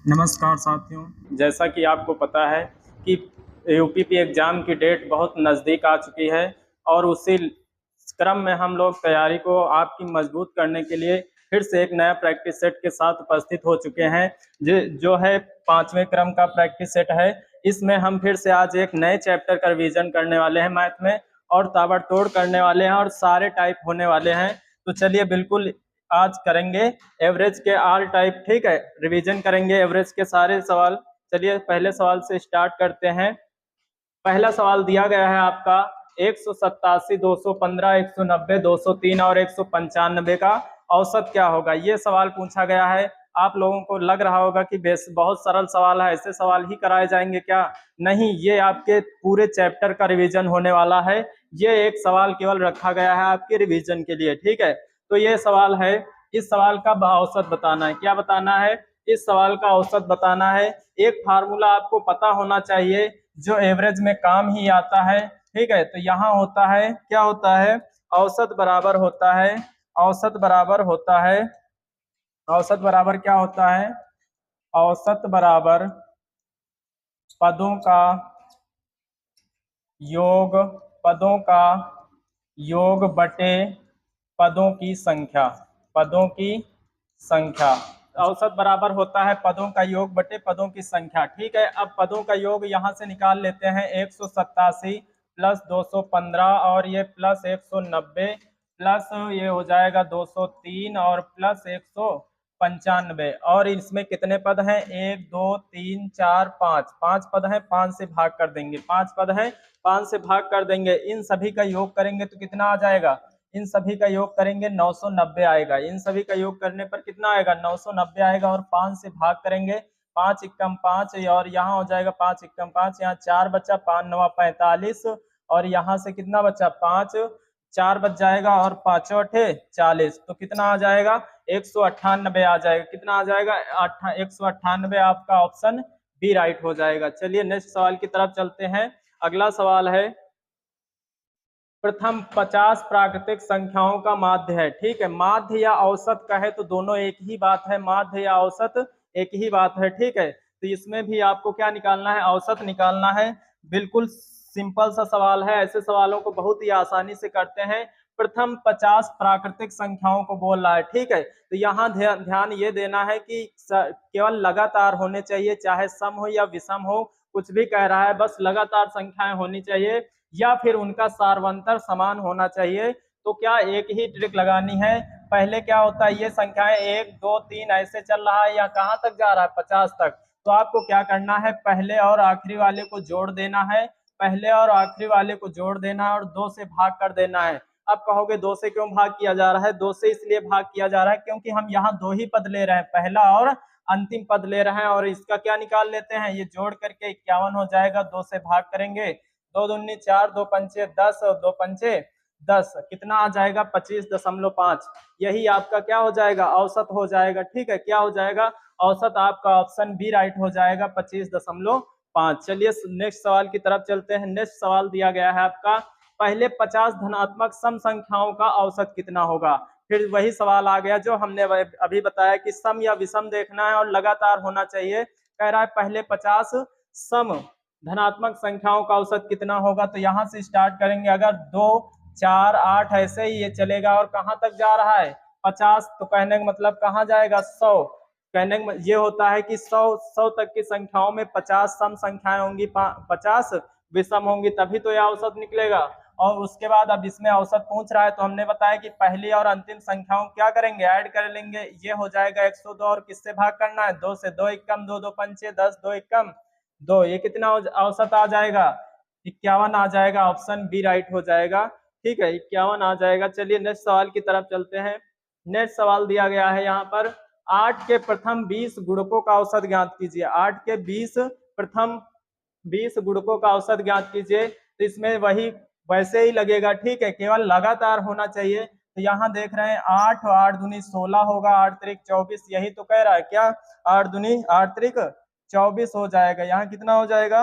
नमस्कार साथियों। जैसा कि आपको पता है कि यूपीपी एग्ज़ाम की डेट बहुत नज़दीक आ चुकी है और उसी क्रम में हम लोग तैयारी को आपकी मजबूत करने के लिए फिर से एक नया प्रैक्टिस सेट के साथ उपस्थित हो चुके हैं। जो है 5वें क्रम का प्रैक्टिस सेट है। इसमें हम फिर से आज एक नए चैप्टर का रिवीजन करने वाले हैं मैथ में और ताबड़तोड़ करने वाले हैं और सारे टाइप होने वाले हैं। तो चलिए बिल्कुल आज करेंगे एवरेज के ऑल टाइप, ठीक है। रिवीजन करेंगे एवरेज के सारे सवाल। चलिए पहले सवाल से स्टार्ट करते हैं। पहला सवाल दिया गया है आपका 187, 215, 190, 203 और 195 का औसत क्या होगा, ये सवाल पूछा गया है। आप लोगों को लग रहा होगा कि बेस बहुत सरल सवाल है, ऐसे सवाल ही कराए जाएंगे क्या? नहीं, ये आपके पूरे चैप्टर का रिवीजन होने वाला है। ये एक सवाल केवल रखा गया है आपके रिवीजन के लिए, ठीक है। तो ये सवाल है, इस सवाल का औसत बताना है। क्या बताना है? इस सवाल का औसत बताना है। एक फार्मूला आपको पता होना चाहिए जो एवरेज में काम ही आता है, ठीक है। तो यहाँ होता है, क्या होता है? औसत बराबर होता है, औसत बराबर होता है, औसत बराबर क्या होता है? औसत बराबर पदों का योग, पदों का योग बटे पदों की संख्या, पदों की संख्या। औसत बराबर होता है पदों का योग बटे पदों की संख्या, ठीक है। अब पदों का योग यहाँ से निकाल लेते हैं। 187 प्लस 215 और ये प्लस 190 प्लस ये हो जाएगा 203 और प्लस 195। और इसमें कितने पद हैं? 1 2 3 4 5, 5 पद हैं। 5 से भाग कर देंगे, 5 पद हैं, 5 से भाग कर देंगे। इन सभी का योग करेंगे तो कितना आ जाएगा? इन सभी का योग करेंगे 990 आएगा। इन सभी का योग करने पर कितना आएगा? 990 आएगा। और 5 से भाग करेंगे, 5 एकम 5 और यहाँ हो जाएगा 5 एकम 5, यहाँ 4 बचा, 5 नवा 45 और यहाँ से कितना बचा? 5, 4 बच जाएगा और 5 अठे 40। तो कितना आ जाएगा? 198 आ जाएगा। कितना आ जाएगा? 198। आपका ऑप्शन बी राइट हो जाएगा। चलिए नेक्स्ट सवाल की तरफ चलते हैं। अगला सवाल है, प्रथम 50 प्राकृतिक संख्याओं का माध्य है, ठीक है। माध्य या औसत कहे तो दोनों एक ही बात है, माध्य या औसत एक ही बात है, ठीक है। तो इसमें भी आपको क्या निकालना है? औसत निकालना है। बिल्कुल सिंपल सा सवाल है, ऐसे सवालों को बहुत ही आसानी से करते हैं। प्रथम 50 प्राकृतिक संख्याओं को बोल रहा है, ठीक है। तो यहाँ ध्यान ये देना है कि केवल लगातार होने चाहिए, चाहे सम हो या विषम हो, कुछ भी कह रहा है, बस लगातार संख्याएं होनी चाहिए या फिर उनका सार्वंतर समान होना चाहिए। तो क्या एक ही ट्रिक लगानी है। पहले क्या होता है, ये संख्याएं 1 2 3 ऐसे चल रहा है या कहाँ तक जा रहा है? 50 तक। तो आपको क्या करना है? पहले और आखिरी वाले को जोड़ देना है, पहले और आखिरी वाले को जोड़ देना है और 2 से भाग कर देना है। अब कहोगे 2 से क्यों भाग किया जा रहा है? 2 से इसलिए भाग किया जा रहा है क्योंकि हम यहाँ 2 ही पद ले रहे हैं, पहला और अंतिम पद ले रहे हैं। और इसका क्या निकाल लेते हैं? ये जोड़ करके 51 हो जाएगा। 2 से भाग करेंगे, 2 दूनी 4, 2 पंचे 10 और 2 पंचे 10, कितना आ जाएगा? 25.5। यही आपका क्या हो जाएगा? औसत हो जाएगा, ठीक है। क्या हो जाएगा? औसत। आपका ऑप्शन बी राइट हो जाएगा, 25.5। चलिए नेक्स्ट सवाल की तरफ चलते हैं। नेक्स्ट सवाल दिया गया है आपका, पहले 50 धनात्मक सम संख्याओं का औसत कितना होगा। फिर वही सवाल आ गया जो हमने अभी बताया कि सम या विषम देखना है और लगातार होना चाहिए। कह रहा है पहले 50 सम धनात्मक संख्याओं का औसत कितना होगा। तो यहाँ से स्टार्ट करेंगे। अगर 2 4 8 ऐसे ही ये चलेगा और कहाँ तक जा रहा है? 50। तो कहने का मतलब कहाँ जाएगा? 100। कहने का ये होता है कि 100 तक की संख्याओं में 50 सम संख्याएं होंगी, 50 विषम होंगी, तभी तो यह औसत निकलेगा। और उसके बाद अब इसमें औसत पूछ रहा है तो हमने बताया कि पहली और अंतिम संख्याओं क्या करेंगे? ऐड कर लेंगे। ये हो जाएगा 102 और किससे भाग करना है? 2 से। 2 एकम 2, 2 पंचे 10, 2 एकम 2, ये कितना औसत आ जाएगा? 51 आ जाएगा। ऑप्शन बी राइट हो जाएगा, ठीक है। 51 आ जाएगा। चलिए नेक्स्ट सवाल की तरफ चलते हैं। नेक्स्ट सवाल दिया गया है यहाँ पर, 8 के प्रथम 20 गुणकों का औसत ज्ञात कीजिए। 8 के 20 प्रथम 20 गुणकों का औसत ज्ञात कीजिए। तो इसमें वही वैसे ही लगेगा, ठीक है, केवल लगातार होना चाहिए। तो यहाँ देख रहे हैं 8 और 8 दूनी 16 होगा, 8 त्रिक 24, यही तो कह रहा है क्या? 8 दूनी 8 त्रिक 24 हो जाएगा। यहाँ कितना हो जाएगा?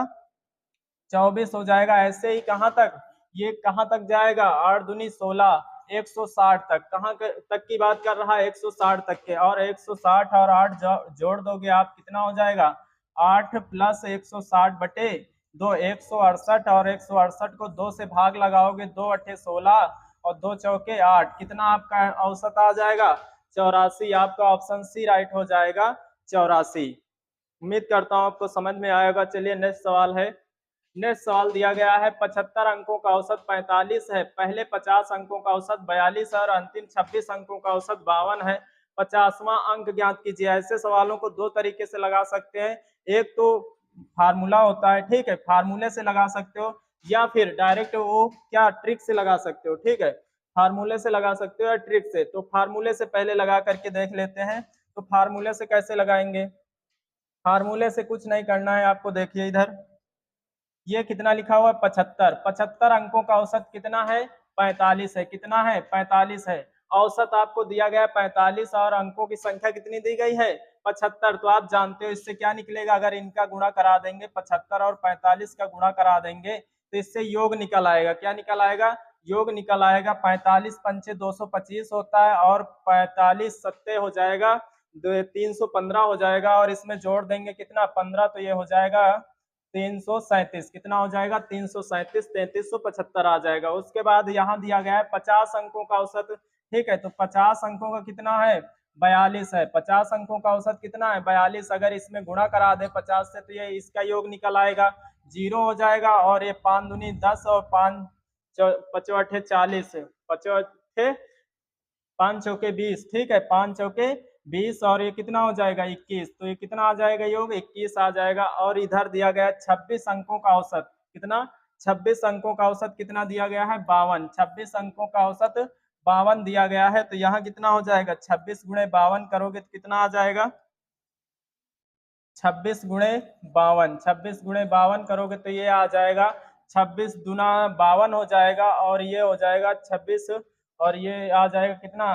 24 हो जाएगा। ऐसे ही कहाँ तक? ये कहाँ तक जाएगा? 8 दूनी 16, 160 तक, तक की बात कर रहा है, 160 तक के, और 160 और 8 जोड़ दोगे आप, कितना हो जाएगा 8 प्लस 160 बटे 2, 168, और 168 को 2 से भाग लगाओगे, 2 अट्ठे 16 और 2 चौके 8, कितना आपका औसत आ जाएगा 84। आपका ऑप्शन सी राइट हो जाएगा 84। उम्मीद करता हूँ आपको समझ में आएगा। चलिए नेक्स्ट सवाल है। नेक्स्ट सवाल दिया गया है 75 अंकों का औसत 45 है, पहले 50 अंकों का औसत 42 है और अंतिम 26 अंकों का औसत 52 है। 50वां अंक ज्ञात कीजिए। ऐसे सवालों को दो तरीके से लगा सकते हैं, एक तो फार्मूला होता है, ठीक है, फार्मूले से लगा सकते हो, या फिर डायरेक्ट वो क्या ट्रिक से लगा सकते हो, ठीक है, फार्मूले से लगा सकते हो या ट्रिक से। तो फार्मूले से पहले लगा करके देख लेते हैं। तो फार्मूले से कैसे लगाएंगे? फार्मूले से कुछ नहीं करना है आपको, देखिए इधर ये कितना लिखा हुआ है 75, 75 अंकों का औसत कितना है 45 है, कितना है 45 है। औसत आपको दिया गया है 45 और अंकों की संख्या कितनी दी गई है 75। तो आप जानते हो इससे क्या निकलेगा, अगर इनका गुणा करा देंगे 75 और 45 का गुणा करा देंगे तो इससे योग निकल आएगा। क्या निकल आएगा? योग निकल आएगा। 45 पंचे 225 होता है और 45 सत्ते हो जाएगा 315 हो जाएगा, और इसमें जोड़ देंगे कितना 15, तो ये हो जाएगा 337। कितना हो जाएगा 337, 3375 आ जाएगा। उसके बाद यहाँ दिया गया है 50 अंकों का औसत, ठीक है, तो 50 अंकों का कितना है 42 है। 50 अंकों का औसत कितना है 42। अगर इसमें गुणा करा दे 50 से तो ये इसका योग निकल आएगा, 0 हो जाएगा, और ये 5 दूनी 10 और 5 पचौठे 40, पचौठे 5 चौके 20, ठीक है, 5 चौके 20, और ये कितना हो जाएगा 21। तो ये कितना आ जाएगा योग 21 आ जाएगा। और इधर दिया गया 26 अंकों का औसत, कितना 26 अंकों का औसत कितना दिया गया है 52। 26 अंकों का औसत 52 दिया गया है। तो यहाँ कितना हो जाएगा 26 गुणे 52 करोगे तो कितना आ जाएगा 26 गुणे 52, 26 गुणे 52 करोगे तो ये आ जाएगा 26 दूना 52 हो जाएगा, और ये हो जाएगा 26, और ये आ जाएगा कितना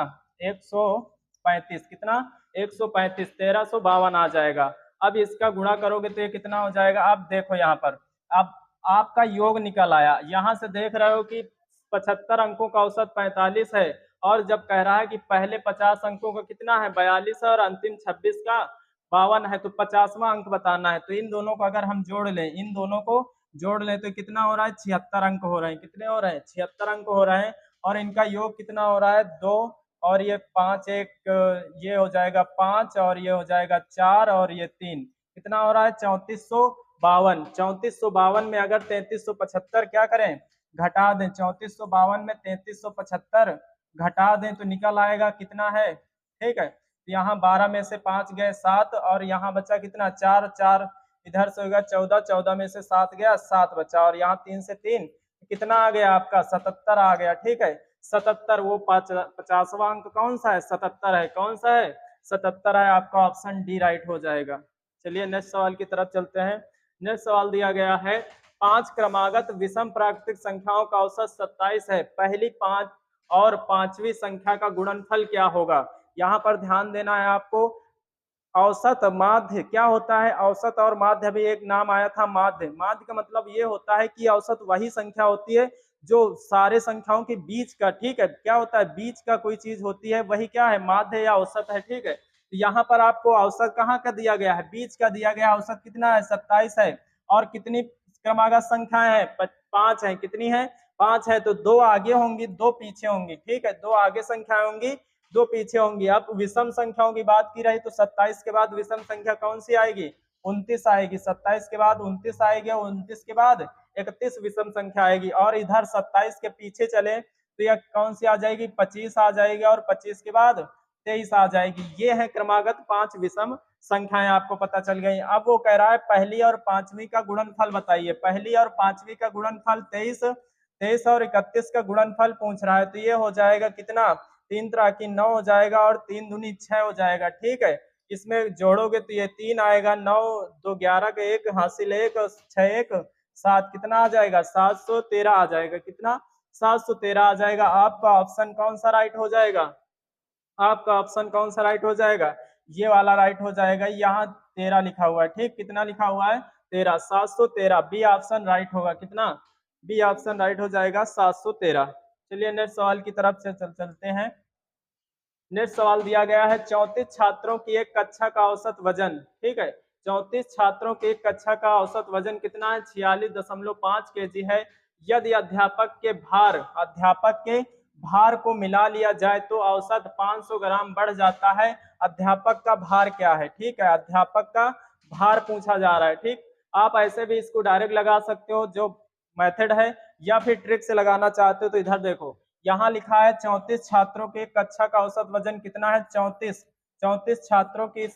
135, कितना 135, 1352 आ जाएगा। अब इसका गुणा करोगे तो ये कितना हो जाएगा? अब देखो यहाँ पर, अब आपका योग निकल आया। यहाँ से देख रहे हो कि 75 अंकों का औसत 45 है, और जब कह रहा है कि पहले 50 अंकों का कितना है 42 है और अंतिम 26 का 52 है, तो 50वां अंक बताना है। तो इन दोनों को अगर हम जोड़ लें, इन दोनों को जोड़ लें तो कितना हो रहा है 76 अंक हो रहे हैं। कितने हो रहे हैं 76 अंक हो रहे हैं। और इनका योग कितना हो रहा है 2, और ये 5, एक ये हो जाएगा 5, और ये हो जाएगा 4, और ये 3, कितना हो रहा है 3452। 3452 में अगर 3375 क्या करें घटा दें, 3452 में 3375 घटा दें तो निकल आएगा कितना है, ठीक है। यहाँ 12 में से 5 गए 7, और यहाँ बचा कितना 4, 4 इधर से होगा 14, 14 में से 7 गया 7 बचा, और यहाँ 3 से 3 कितना आ गया आपका 77 आ गया, ठीक है। 77 वो 50वां अंक कौन सा है 77 है, कौन सा है 77 है। आपका ऑप्शन डी राइट हो जाएगा। चलिए नेक्स्ट सवाल की तरफ चलते हैं। नेक्स्ट सवाल दिया गया है 5 क्रमागत विषम प्राकृतिक संख्याओं का औसत 27 है, पहली 5 और 5वीं संख्या का गुणनफल क्या होगा? यहाँ पर ध्यान देना है आपको। औसत माध्य क्या होता है? औसत और माध्य, अभी एक नाम आया था माध्य। माध्य का मतलब ये होता है कि औसत वही संख्या होती है जो सारे संख्याओं के बीच का, ठीक है, क्या होता है बीच का कोई चीज होती है, वही क्या है माध्य या औसत है, ठीक है। तो यहाँ पर आपको औसत कहाँ का दिया गया है बीच का दिया गया। औसत कितना है 27 है, और कितनी क्रमागत संख्याएं हैं 5 है, कितनी है 5 है। तो 2 आगे होंगी 2 पीछे होंगी, ठीक है, 2 आगे संख्याएं होंगी 2 पीछे होंगी। अब विषम संख्याओं की बात की रही तो 27 के बाद विषम संख्या कौन सी आएगी 29 आएगी। 27 के बाद 29 आएगी, 29 के बाद 31 विषम संख्या आएगी, और इधर 27 के पीछे चले तो यह कौन सी आ जाएगी 25 आ जाएगी, और 25 के बाद 23 आ जाएगी। ये है क्रमागत 5 विषम संख्याएं, आपको पता चल गई। अब वो कह रहा है पहली और 5वीं का गुणनफल बताइए। पहली और 5वीं का गुणनफल 23, 23 और 31 का गुणनफल पूछ रहा है। तो ये हो जाएगा कितना 3 तरह की 9 हो जाएगा, और 3 दूनी 6 हो जाएगा, ठीक है। इसमें जोड़ोगे तो ये 3 आएगा, 9 2 11 का 1 हासिल 1 और 6 1 7, कितना आ जाएगा 713 आ जाएगा, कितना 713 आ जाएगा। आपका ऑप्शन कौन सा राइट हो जाएगा? आपका ऑप्शन कौन सा राइट हो जाएगा? ये वाला राइट हो जाएगा। यहाँ 13 लिखा हुआ है, ठीक, कितना लिखा हुआ है 13, 713, बी ऑप्शन राइट होगा। कितना? बी ऑप्शन राइट हो जाएगा 713। चलिए नेक्स्ट सवाल की तरफ से चलते हैं। नेक्स्ट सवाल दिया गया है 34 छात्रों की एक कक्षा का औसत वजन, ठीक है, 34 छात्रों की एक कक्षा का औसत वजन कितना है? 46.5 केजी है। यदि अध्यापक के भार को मिला लिया जाए तो औसत 500 ग्राम बढ़ जाता है। अध्यापक का भार क्या है? ठीक है, अध्यापक का भार पूछा जा रहा है। ठीक, आप ऐसे भी इसको डायरेक्ट लगा सकते हो जो मेथड है, या फिर ट्रिक से लगाना चाहते हो तो इधर देखो, यहाँ लिखा है 34 छात्रों के कक्षा का औसत वजन कितना है? 34 छात्रों की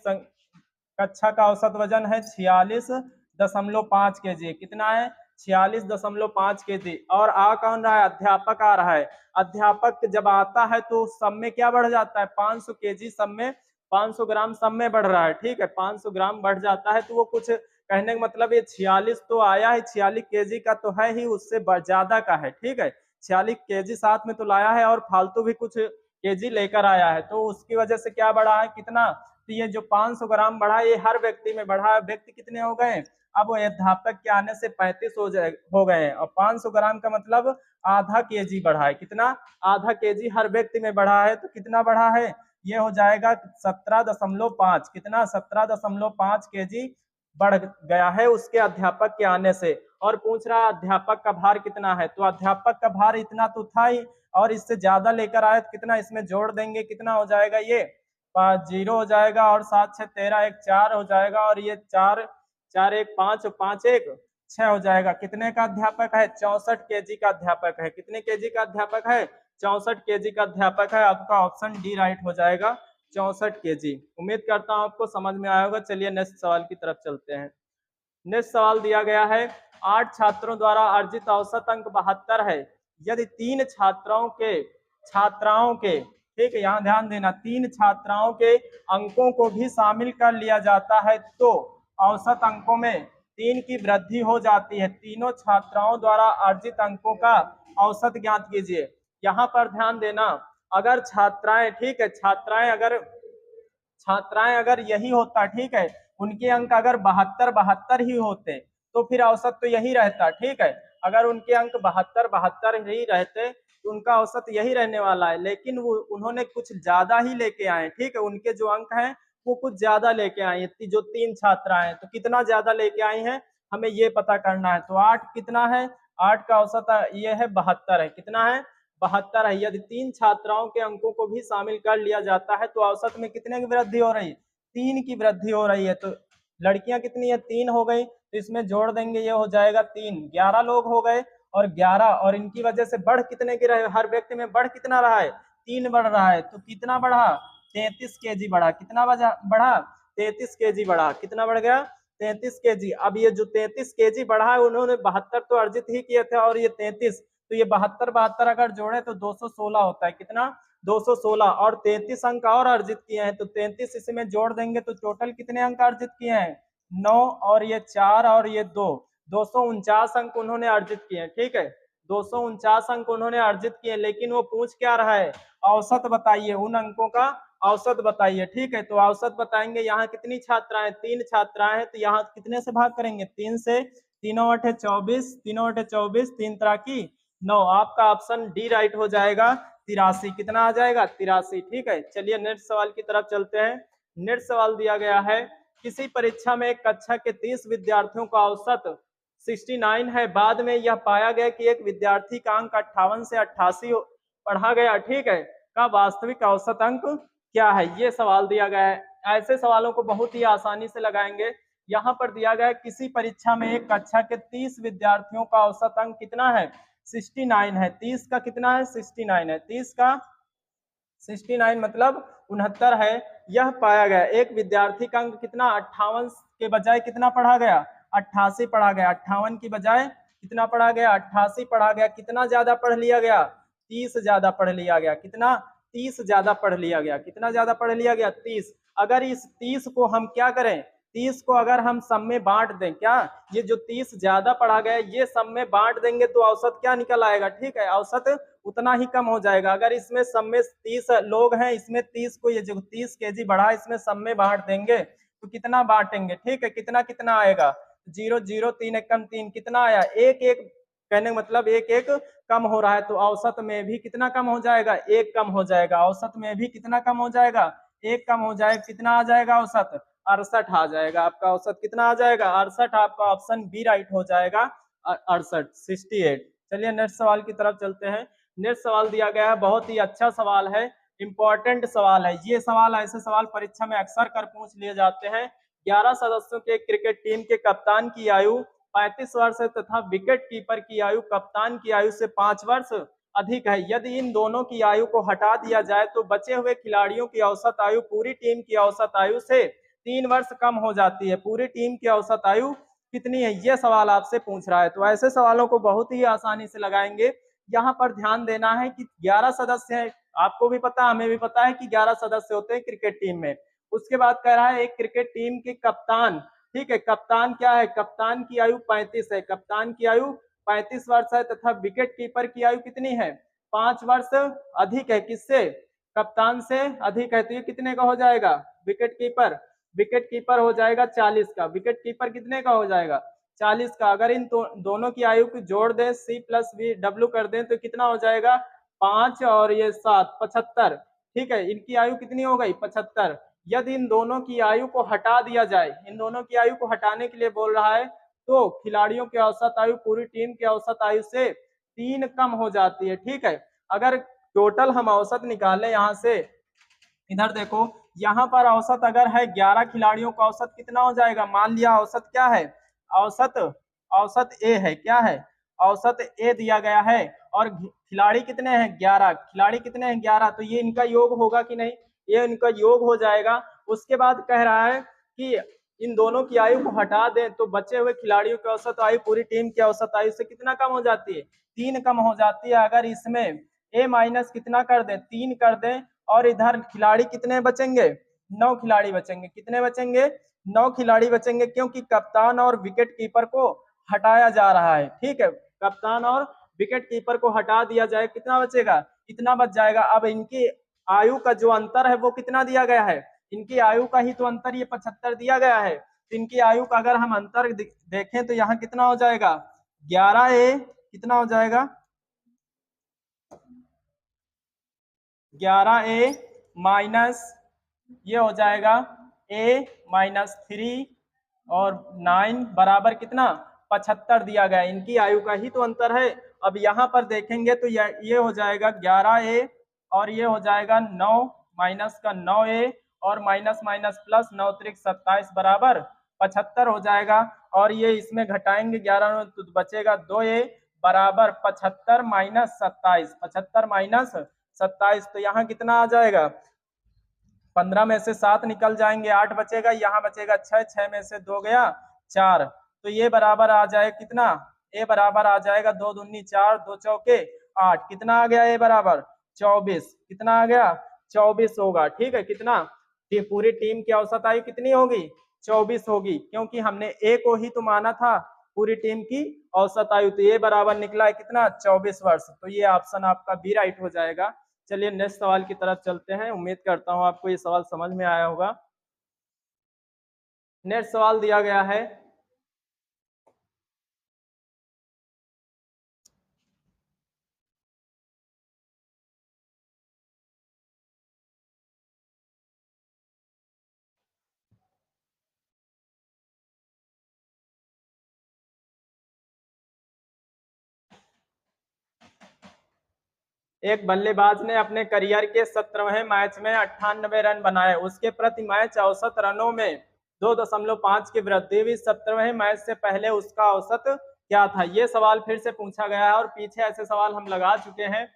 कक्षा का औसत वजन है 46.5 केजी। कितना है? 46.5 केजी। और आ कौन रहा है? अध्यापक आ रहा है। अध्यापक जब आता है तो सब में क्या बढ़ जाता है? 500 केजी सब में, 500 ग्राम सब में बढ़ रहा है। ठीक है, 500 ग्राम बढ़ जाता है तो वो कुछ कहने का मतलब ये 46 तो आया है, 46 केजी का तो है ही, उससे ज्यादा का है। ठीक है, 46 केजी साथ में तो लाया है और फालतू भी कुछ केजी लेकर आया है, तो उसकी वजह से क्या बढ़ा है? कितना? तो ये जो 500 ग्राम बढ़ा ये हर व्यक्ति में बढ़ा है। व्यक्ति कितने हो गए? अब वो अध्यापक के आने से 35 हो गए हैं, और 500 ग्राम का मतलब आधा केजी बढ़ा है। कितना? आधा केजी हर व्यक्ति में बढ़ा है। तो कितना बढ़ा है? ये हो जाएगा 17.5। कितना? 17.5 केजी बढ़ गया है उसके अध्यापक के आने से। और पूछ रहा है अध्यापक का भार कितना है, तो अध्यापक का भार इतना तो था ही, और इससे ज्यादा लेकर आए तो कितना इसमें जोड़ देंगे? कितना हो जाएगा? ये 0 हो जाएगा, और 7 6 13 1 4 हो जाएगा, और ये 4 4 1 5 5 1 6 हो जाएगा। कितने का अध्यापक है? 64 केजी का अध्यापक है। कितने केजी का अध्यापक है? 64 केजी का अध्यापक है। आपका ऑप्शन डी राइट हो जाएगा, 64 केजी। उम्मीद करता हूं आपको समझ में आया होगा। चलिए नेक्स्ट सवाल की तरफ चलते हैं। नेक्स्ट सवाल दिया गया है 8 छात्रों द्वारा अर्जित औसत अंक 72 है। यदि 3 छात्राओं के, ठीक है, यहाँ ध्यान देना, 3 छात्राओं के अंकों को भी शामिल कर लिया जाता है तो औसत अंकों में 3 की वृद्धि हो जाती है। तीनों छात्राओं द्वारा अर्जित अंकों का औसत ज्ञात कीजिए। यहाँ पर ध्यान देना, अगर छात्राएं, ठीक है, छात्राएं अगर यही होता, ठीक है, उनके अंक अगर 72 ही होते तो फिर औसत तो यही रहता। ठीक है, अगर उनके अंक 72 ही रहते तो उनका औसत यही रहने वाला है, लेकिन वो उन्होंने कुछ ज्यादा ही लेके आए। ठीक है, उनके जो अंक हैं वो कुछ ज्यादा लेके आए हैं। जो 3 छात्राएं हैं तो कितना ज्यादा लेके आई हैं हमें ये पता करना है। तो 8 कितना है? 8 का औसत ये है 72 है। कितना है? 72 है। यदि 3 छात्राओं के अंकों को भी शामिल कर लिया जाता है तो औसत में कितने की वृद्धि हो रही है? 3 की वृद्धि हो रही है। तो लड़कियां कितनी है? 3 हो गई, तो इसमें जोड़ देंगे, ये हो जाएगा 3, 11 लोग हो गए, और 11, और इनकी वजह से बढ़ कितने की रहे? हर व्यक्ति में बढ़ कितना रहा है? 3 बढ़ रहा है। तो कितना बढ़ा? 33 केजी बढ़ा। कितना बढ़ा? 33 केजी बढ़ा। कितना बढ़ गया? 33 केजी। अब ये जो 33 केजी बढ़ा है, उन्होंने 72 तो अर्जित ही किए थे, और ये 33, तो ये 72 अगर जोड़े तो 216 होता है। कितना? 216। और 33 अंक और अर्जित किए हैं, तो 33 इसमें जोड़ देंगे तो टोटल कितने अंक अर्जित किए हैं? 9, और ये 4, और ये 2, 249 अंक उन्होंने अर्जित किए हैं। ठीक है, 249 अंक उन्होंने अर्जित किए, लेकिन वो पूछ क्या रहा है? औसत बताइए, उन अंकों का औसत बताइए। ठीक है, तो औसत बताएंगे। यहाँ कितनी छात्राएं? 3 छात्राएं हैं, तो यहाँ कितने से भाग करेंगे? 3 से। 3 8 24, 3 8 24, 3 तरह की 9। आपका ऑप्शन डी राइट हो जाएगा, 83। कितना आ जाएगा? 83। ठीक है, चलिए नेक्स्ट सवाल की तरफ चलते हैं। नेक्स्ट सवाल दिया गया है किसी परीक्षा में एक कक्षा के 30 विद्यार्थियों का औसत 69 है। बाद में यह पाया गया कि एक विद्यार्थी का अंक 58 से 88 पढ़ा गया, ठीक है, का वास्तविक औसत अंक क्या है? ये सवाल दिया गया है। ऐसे सवालों को बहुत ही आसानी से लगाएंगे। यहाँ पर दिया गया है किसी परीक्षा में एक कक्षा के 30 विद्यार्थियों का औसत अंक कितना है? 69 है। 30 का कितना है? 69 है। 30 का 69 मतलब 69 है। यह पाया गया एक विद्यार्थी का अंक कितना? 58 के बजाय कितना पढ़ा गया? 88 पढ़ा गया। 58 की बजाय कितना पढ़ा गया? 88 पढ़ा गया। कितना ज्यादा पढ़ लिया गया? 30 ज्यादा पढ़ लिया गया। कितना? 30 ज्यादा पढ़ लिया गया। कितना ज्यादा पढ़ लिया गया? 30। अगर इस 30 को हम क्या करें? 30 को अगर हम सब में बांट दें, क्या ये जो 30 ज्यादा पढ़ा गया ये सब में बांट देंगे तो औसत क्या निकल आएगा? ठीक है, औसत उतना ही कम हो जाएगा। अगर इसमें सब में 30 लोग हैं, इसमें 30 को, ये जो 30 केजी बढ़ा इसमें सब में बांट देंगे तो कितना बांटेंगे? ठीक है, कितना कितना आएगा? 0 0 3 एकम 3, कितना आया? 1 1 कहने का मतलब एक एक कम हो रहा है, तो औसत में भी कितना कम हो जाएगा, एक कम हो जाएगा। औसत में भी कितना कम हो जाएगा, एक कम हो जाएगा। कितना आ जाएगा औसत, 68 आ जाएगा। आपका औसत कितना आ जाएगा, 68। आपका ऑप्शन बी राइट हो जाएगा, 68, 68। चलिए नेक्स्ट सवाल की तरफ चलते हैं। नेक्स्ट सवाल दिया गया है, बहुत ही अच्छा सवाल है, इंपॉर्टेंट सवाल है। ये सवाल, ऐसे सवाल परीक्षा में अक्सर कर पूछ लिए जाते हैं। 11 सदस्यों के क्रिकेट टीम के कप्तान की आयु 35 वर्ष है तथा विकेट कीपर की आयु कप्तान की आयु से 5 वर्ष अधिक है। यदि इन दोनों की आयु को हटा दिया जाए तो बचे हुए खिलाड़ियों की औसत आयु पूरी टीम की औसत आयु से 3 वर्ष कम हो जाती है। पूरी टीम की औसत आयु कितनी है, ये सवाल आपसे पूछ रहा है। तो ऐसे सवालों को बहुत ही आसानी से लगाएंगे। यहाँ पर ध्यान देना है कि 11 सदस्य हैं, आपको भी पता, हमें भी पता है कि 11 सदस्य होते हैं क्रिकेट टीम में। उसके बाद कह रहा है एक क्रिकेट टीम के कप्तान, ठीक है, कप्तान क्या है, कप्तान की आयु 35 है, कप्तान की आयु 35 वर्ष है तथा विकेट कीपर की आयु कितनी है, 5 वर्ष अधिक है। किससे, कप्तान से अधिक है। तो ये कितने का हो जाएगा, विकेट कीपर, विकेट कीपर हो जाएगा 40 का। विकेट कीपर कितने का हो जाएगा, 40 का। अगर इन दोनों की आयु को जोड़ दें, सी प्लस बी डब्ल्यू कर दें, तो कितना हो जाएगा, 5 और ये 7, 75। ठीक है, इनकी आयु कितनी हो गई, 75। यदि इन दोनों की आयु को हटा दिया जाए, इन दोनों की आयु को हटाने के लिए बोल रहा है, तो खिलाड़ियों की औसत आयु पूरी टीम की औसत आयु से 3 कम हो जाती है। ठीक है, अगर टोटल हम औसत निकालें यहाँ से, इधर देखो, यहाँ पर औसत अगर है 11 खिलाड़ियों का औसत कितना हो जाएगा, मान लिया औसत क्या है, औसत, औसत ए है, क्या है, औसत ए दिया गया है। और खिलाड़ी कितने हैं, 11, खिलाड़ी कितने हैं, 11। तो ये इनका योग होगा कि नहीं, ये इनका योग हो जाएगा। उसके बाद कह रहा है कि इन दोनों की आयु को हटा दें तो बचे हुए खिलाड़ियों की औसत आयु पूरी टीम की औसत आयु से कितना कम हो जाती है, 3 कम हो जाती है। अगर इसमें ए माइनस कितना कर दें, 3 कर दें, और इधर खिलाड़ी कितने बचेंगे, 9 खिलाड़ी बचेंगे। कितने बचेंगे, 9 खिलाड़ी बचेंगे, क्योंकि कप्तान और विकेट कीपर को हटाया जा रहा है। ठीक है, कप्तान और विकेट कीपर को हटा दिया जाए, कितना बचेगा, इतना बच जाएगा। अब इनकी आयु का जो अंतर है वो कितना दिया गया है, इनकी आयु का ही तो अंतर ये 75 दिया गया है। तो इनकी आयु का अगर हम अंतर देखें तो यहाँ कितना हो जाएगा, 11A कितना हो जाएगा, 11A माइनस ये हो जाएगा A माइनस 3 और 9 बराबर कितना, 75 दिया गया। इनकी आयु का ही तो अंतर है। अब यहाँ पर देखेंगे तो ये हो जाएगा 11A और ये हो जाएगा 9 माइनस का 9A और माइनस माइनस प्लस 9 त्रिक 27 बराबर 75 हो जाएगा। और ये इसमें घटाएंगे 11 तो बचेगा 2A बराबर 75 माइनस 27, 75 माइनस 27। तो यहाँ कितना आ जाएगा, 15 में से 7 निकल जाएंगे, 8 बचेगा, यहाँ बचेगा 6, 6 में से 2 गया 4। तो ये बराबर आ जाए कितना, ए बराबर आ जाएगा 2 दूनी 4, 2 चौके 8, कितना आ गया, ए बराबर 24, कितना आ गया, 24 होगा। ठीक है, कितना, पूरी टीम की औसत आयु कितनी होगी, 24 होगी, क्योंकि हमने ए को ही तो माना था पूरी टीम की औसत आयु। तो ये बराबर निकला है कितना, 24 वर्ष। तो ये ऑप्शन आपका बी राइट हो जाएगा। चलिए नेक्स्ट सवाल की तरफ चलते हैं। उम्मीद करता हूं आपको ये सवाल समझ में आया होगा। नेक्स्ट सवाल दिया गया है, एक बल्लेबाज ने अपने करियर के 17वें मैच में 98 रन बनाए, उसके प्रति मैच औसत रनों में 2.5 की वृद्धि हुई। 17वें मैच से पहले उसका औसत क्या था। ये सवाल फिर से पूछा गया है और पीछे ऐसे सवाल हम लगा चुके हैं।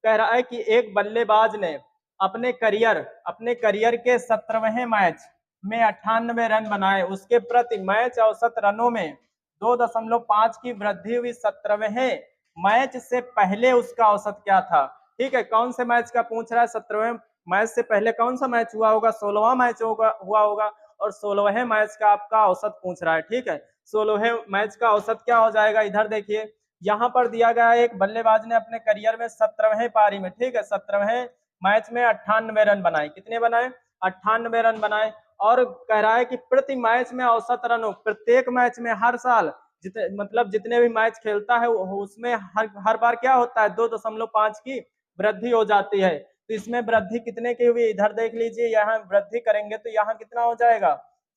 कह रहा है कि एक बल्लेबाज ने अपने करियर के 17वें मैच में 98 रन बनाए, उसके प्रति मैच औसत रनों में 2.5 की वृद्धि हुई। 17वें मैच से पहले उसका औसत क्या था। ठीक है, कौन से मैच का पूछ रहा है, 17वें मैच से पहले कौन सा मैच हुआ होगा, 16वां मैच हुआ होगा, और 16वें मैच का आपका औसत पूछ रहा है। ठीक है, 16वें मैच का औसत क्या हो जाएगा, इधर देखिए, यहाँ पर दिया गया है एक बल्लेबाज ने अपने करियर में 17वें पारी में, ठीक है, 17वें मैच में 98 रन बनाए। कितने बनाए, 98 रन बनाए। और कह रहा है कि प्रति मैच में औसत रनों, प्रत्येक मैच में हर साल मतलब जितने भी मैच खेलता है उसमें हर बार क्या होता है 2.5 की वृद्धि हो जाती है। तो इसमें वृद्धि कितने की हुई, इधर देख लीजिए, यहाँ वृद्धि करेंगे तो यहाँ कितना हो जाएगा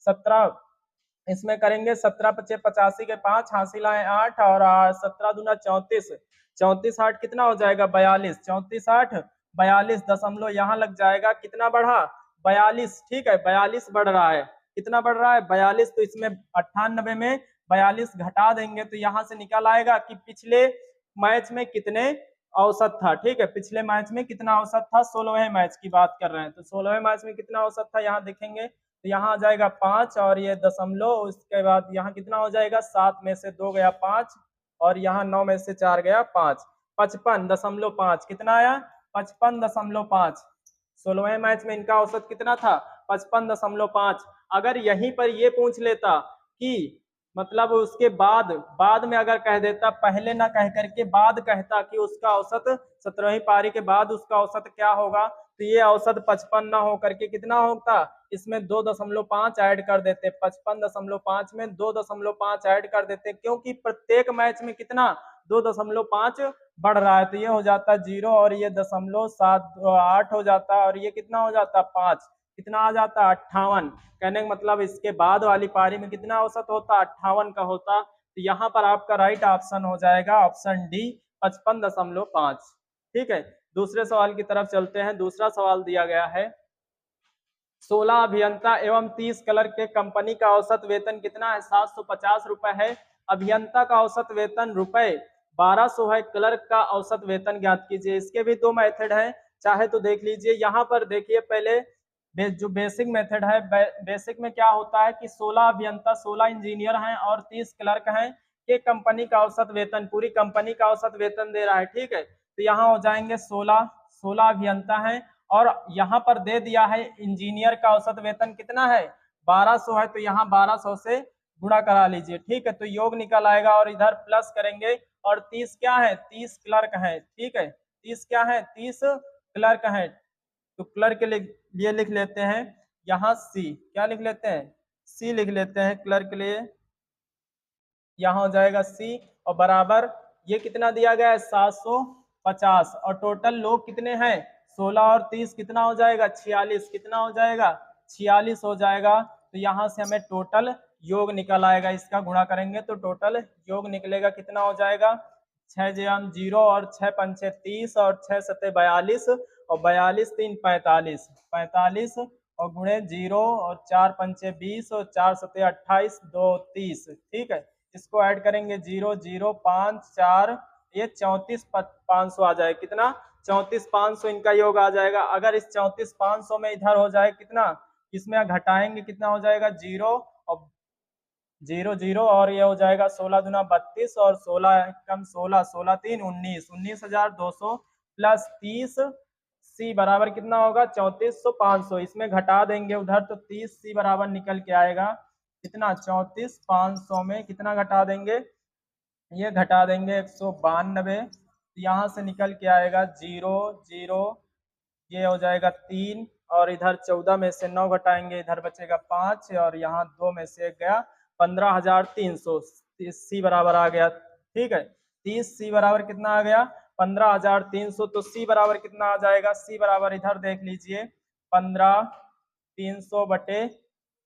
17, इसमें करेंगे 17 पचे 85 के 5 हासिल आए 8 और 17 दूना 34, 34 8 कितना हो जाएगा 42, 34 8 42 दशमलव यहाँ लग जाएगा, कितना बढ़ा 42, ठीक है 42 बढ़ रहा है, कितना बढ़ रहा है 42। तो इसमें 98 में 42 घटा देंगे तो यहाँ से निकल आएगा कि पिछले मैच में कितने औसत था, ठीक है पिछले मैच में कितना औसत था, 16वें मैच की बात कर रहे हैं, तो 16वें मैच में कितना औसत था यहाँ देखेंगे तो यहाँ आ जाएगा 5 और ये दशमलव, उसके बाद यहाँ कितना हो जाएगा 7 में से 2 गया 5 और यहाँ 9 में से 4 गया 5, 55.5 कितना आया 55.5। 16वें मैच में इनका औसत कितना था 55.5। अगर यहीं पर ये पूछ लेता कि मतलब उसके बाद में अगर कह देता, पहले ना कह करके बाद कहता कि उसका औसत 17वीं पारी के बाद उसका औसत क्या होगा, तो ये औसत 55 ना हो करके कितना होता, इसमें 2.5 ऐड कर देते, 55.5 में 2.5 ऐड कर देते, क्योंकि प्रत्येक मैच में कितना 2.5 बढ़ रहा है, तो ये हो जाता 0 और ये 0.78 हो जाता और ये कितना हो जाता 5, कितना आ जाता 58। कहने का मतलब इसके बाद वाली पारी में कितना औसत होता 58 का होता। तो यहाँ पर आपका राइट ऑप्शन हो जाएगा ऑप्शन डी 55.5। ठीक है, दूसरे सवाल की तरफ चलते हैं। दूसरा सवाल दिया गया है 16 अभियंता एवं 30 क्लर्क के कंपनी का औसत वेतन कितना है 750 रुपए है। अभियंता का औसत वेतन रुपए 1200 है, क्लर्क का औसत वेतन ज्ञात कीजिए। इसके भी दो मेथड है, चाहे तो देख लीजिए। यहाँ पर देखिए पहले जो बेसिक मेथड है, बेसिक में क्या होता है कि 16 अभियंता 16 इंजीनियर हैं और 30 क्लर्क हैं, ये कंपनी का औसत वेतन पूरी कंपनी का औसत वेतन दे रहा है। ठीक है, तो यहाँ हो जाएंगे 16 अभियंता हैं और यहाँ पर दे दिया है इंजीनियर का औसत वेतन कितना है 1200 है, तो यहाँ 1200 से गुणा करा लीजिए। ठीक है, तो योग निकल आएगा और इधर प्लस करेंगे और 30 क्या है 30 क्लर्क है। ठीक है, 30 क्या है 30 क्लर्क है, तो क्लर्क के लिए लिख लेते हैं यहाँ सी, क्या लिख लेते हैं सी लिख लेते हैं क्लर्क के लिए, यहाँ हो जाएगा सी और बराबर ये कितना दिया गया है 750 और टोटल लोग कितने हैं 16 और 30 कितना हो जाएगा 46, कितना हो जाएगा 46 हो जाएगा। तो यहाँ से हमें टोटल योग निकल आएगा, इसका गुणा करेंगे तो टोटल योग निकलेगा कितना हो जाएगा 6 जम 0 और 6 पंचे 30 और 6 सते 42 और 42 3 45, 45 और गुणे 0 और 4 पंचे 20 और 4 सते 28 2 30। ठीक है, इसको ऐड करेंगे 0 0 5 4, ये 34,500 आ जाए, कितना 34,500 इनका योग आ जाएगा। अगर इस 34,500 में इधर हो जाए कितना, इसमें घटाएंगे कितना हो जाएगा 0 और 0 0 और ये हो जाएगा 16 दूना 32 और 16 कम 16 16 3 19, 19,200 प्लस 30 सी बराबर कितना होगा 34,500, इसमें घटा देंगे उधर तो 30 सी बराबर निकल के आएगा कितना 34,500 में कितना घटा देंगे, ये घटा देंगे 192, यहाँ से निकल के आएगा 0 0, ये हो जाएगा 3 और इधर 14 में से 9 घटाएंगे इधर बचेगा 5 और यहाँ 2 में से 1 गया 15,300, सी बराबर आ गया। ठीक है, 30 सी बराबर कितना आ गया 15,300, तो सी बराबर कितना आ जाएगा, सी बराबर इधर देख लीजिए 15,300 बटे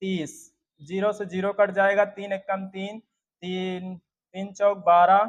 30, 0 से 0 कट जाएगा 3 एक कम 3 3 3 चौक 12।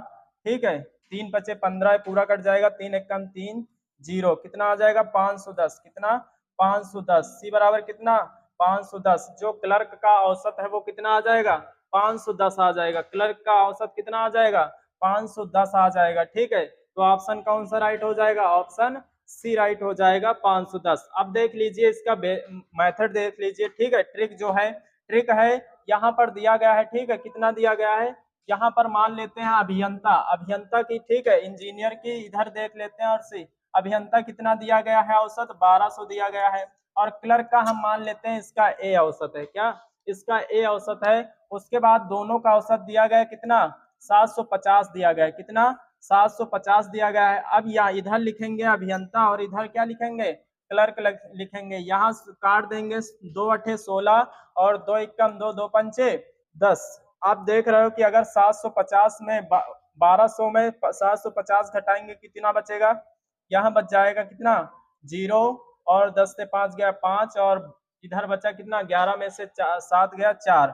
ठीक है, 3 पचे 15 पूरा कट जाएगा 3 एक कम 3 0, कितना आ जाएगा 510, कितना 510, सी बराबर कितना 510। जो क्लर्क का औसत है वो कितना आ जाएगा 510 आ जाएगा, क्लर्क का औसत कितना आ जाएगा 510 आ जाएगा। ठीक है, तो ऑप्शन कौन सा राइट हो जाएगा, ऑप्शन सी राइट हो जाएगा 510। अब देख लीजिए इसका मेथड देख लीजिए। ठीक है, ट्रिक जो है ट्रिक है यहाँ पर दिया गया है। ठीक है, कितना दिया गया है, यहाँ पर मान लेते हैं अभियंता, अभियंता की, ठीक है इंजीनियर की इधर देख लेते हैं और सी, अभियंता कितना दिया गया है औसत 1200 दिया गया है और क्लर्क का हम मान लेते हैं इसका ए औसत है, क्या इसका ए औसत है। उसके बाद दोनों का औसत दिया गया कितना 750 दिया गया है, कितना 750 दिया गया है। अब यहाँ इधर लिखेंगे अभियंता और इधर क्या लिखेंगे क्लर्क लिखेंगे, यहाँ काट देंगे 2 अठे 16 और 2 एकम 2 2 पंचे 10, आप देख रहे हो कि अगर 750 में 1200 में 750 घटाएंगे कितना बचेगा, यहाँ बच जाएगा कितना, 0, और 10 से 5 गया 5, और इधर बचा कितना, 11 में से 7 गया 4,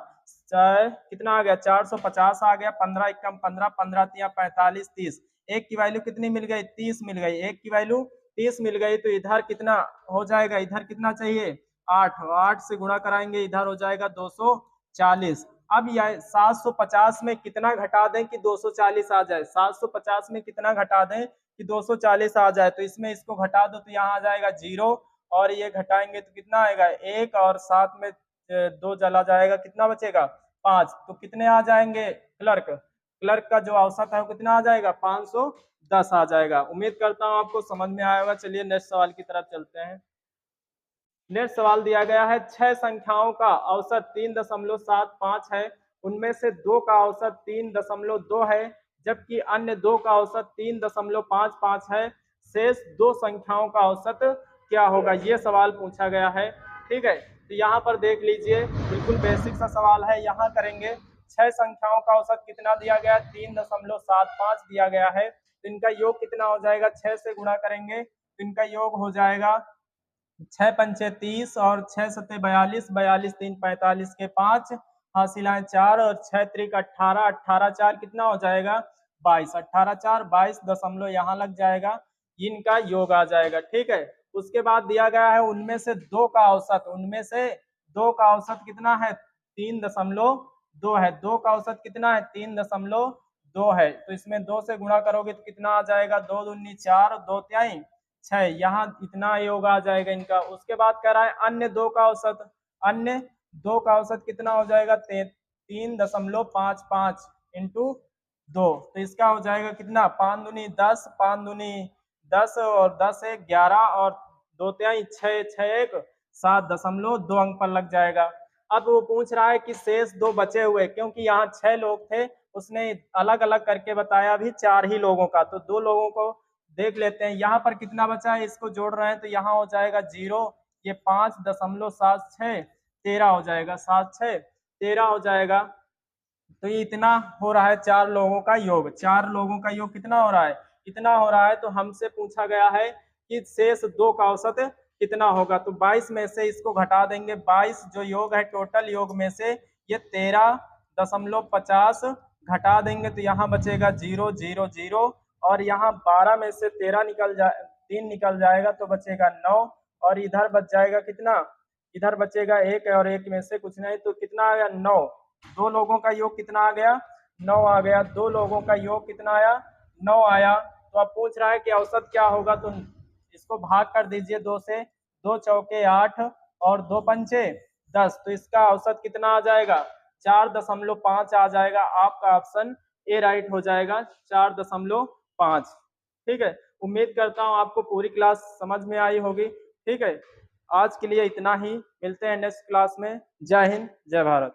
कितना आ गया, 450 आ गया, 15 एकम 15, 15 तिया 45, 30, एक की वैल्यू कितनी मिल गई, 30 मिल गई, एक की वैल्यू 30 मिल गई। तो इधर कितना हो जाएगा, इधर कितना चाहिए, 8, 8 से गुणा कराएंगे, इधर हो जाएगा 240। अब यह 750 में कितना घटा दें कि 240 आ जाए, 750 में कितना घटा दें कि 240 आ जाए, तो इसमें इसको घटा दो तो यहाँ आ जाएगा 0, और ये घटाएंगे तो कितना आएगा 1, और साथ में 2 चला जाएगा, कितना बचेगा 5, तो कितने आ जाएंगे क्लर्क, क्लर्क का जो औसत है वो कितना आ जाएगा, 510 आ जाएगा। उम्मीद करता हूँ आपको समझ में आया होगा। चलिए नेक्स्ट सवाल की तरफ चलते हैं। नेक्स्ट सवाल दिया गया है, 6 संख्याओं का औसत 3.75 है, उनमें से 2 का औसत 3.2 है, जबकि अन्य 2 का औसत 3.55 है, शेष 2 संख्याओं का औसत क्या होगा, ये सवाल पूछा गया है। ठीक है, तो यहाँ पर देख लीजिए, बिल्कुल बेसिक सा सवाल है। यहाँ करेंगे, 6 संख्याओं का औसत कितना दिया गया, 3.75 दिया गया है, तो इनका योग कितना हो जाएगा, 6 से गुणा करेंगे तो इनका योग हो जाएगा 6 पंचे 30, और 6 सत्ते 42, 42 3 45 के 5, हासिलाएं 4, और 6 त्रिक 18, 18 4 कितना हो जाएगा 22, 18 4 22 दशमलव यहाँ लग जाएगा, इनका योग आ जाएगा। ठीक है, उसके बाद दिया गया है उनमें से 2 का औसत, उनमें से 2 का औसत कितना है, 3.2 है, 2 का औसत कितना है, 3.2 है, तो इसमें 2 से गुणा करोगे तो कितना आ जाएगा, 2 दूनी 4, 2 त्याई 6, यहाँ इतना योग आ जाएगा इनका। उसके बाद कह रहा है अन्य 2 का औसत, अन्य 2 का औसत कितना हो जाएगा, 3.55 इंटू 2, तो इसका हो जाएगा कितना, 5 दूनी 10, 5 दूनी 10, और 10 एक 11, और 2 त्याई 6, 6 एक 7.2 अंक पर लग जाएगा। अब वो पूछ रहा है कि शेष 2 बचे हुए, क्योंकि यहाँ 6 लोग थे, उसने अलग अलग करके बताया अभी 4 ही लोगों का, तो 2 लोगों को देख लेते हैं। यहाँ पर कितना बचा है, इसको जोड़ रहे हैं तो यहाँ हो जाएगा 0, ये 5.76 13 हो जाएगा, 7 6 13 हो जाएगा। तो ये इतना हो रहा है 4 लोगों का योग, 4 लोगों का योग कितना हो रहा है, इतना हो रहा है। तो हमसे पूछा गया है कि शेष 2 का औसत कितना होगा, तो 22 में से इसको घटा देंगे, 22 जो योग है टोटल योग में से ये 13.50 घटा देंगे तो यहाँ बचेगा 0 0 0, और यहाँ 12 में से 13 निकल जाए, 3 निकल जाएगा तो बचेगा 9, और इधर बच जाएगा कितना, इधर बचेगा 1, और 1 में से कुछ नहीं, तो कितना आ गया 9, 2 लोगों का योग कितना आ गया, 9 आ गया, 2 लोगों का योग कितना आया, 9 आया। तो अब पूछ रहा है कि औसत क्या होगा, तो इसको भाग कर दीजिए 2 से, 2 चौके 8, और 2 पंचे 10, तो इसका औसत कितना आ जाएगा, 4.5 आ जाएगा। आपका ऑप्शन ए राइट हो जाएगा, 4.5। ठीक है, उम्मीद करता हूँ आपको पूरी क्लास समझ में आई होगी। ठीक है, आज के लिए इतना ही, मिलते हैं नेक्स्ट क्लास में। जय हिंद, जय भारत।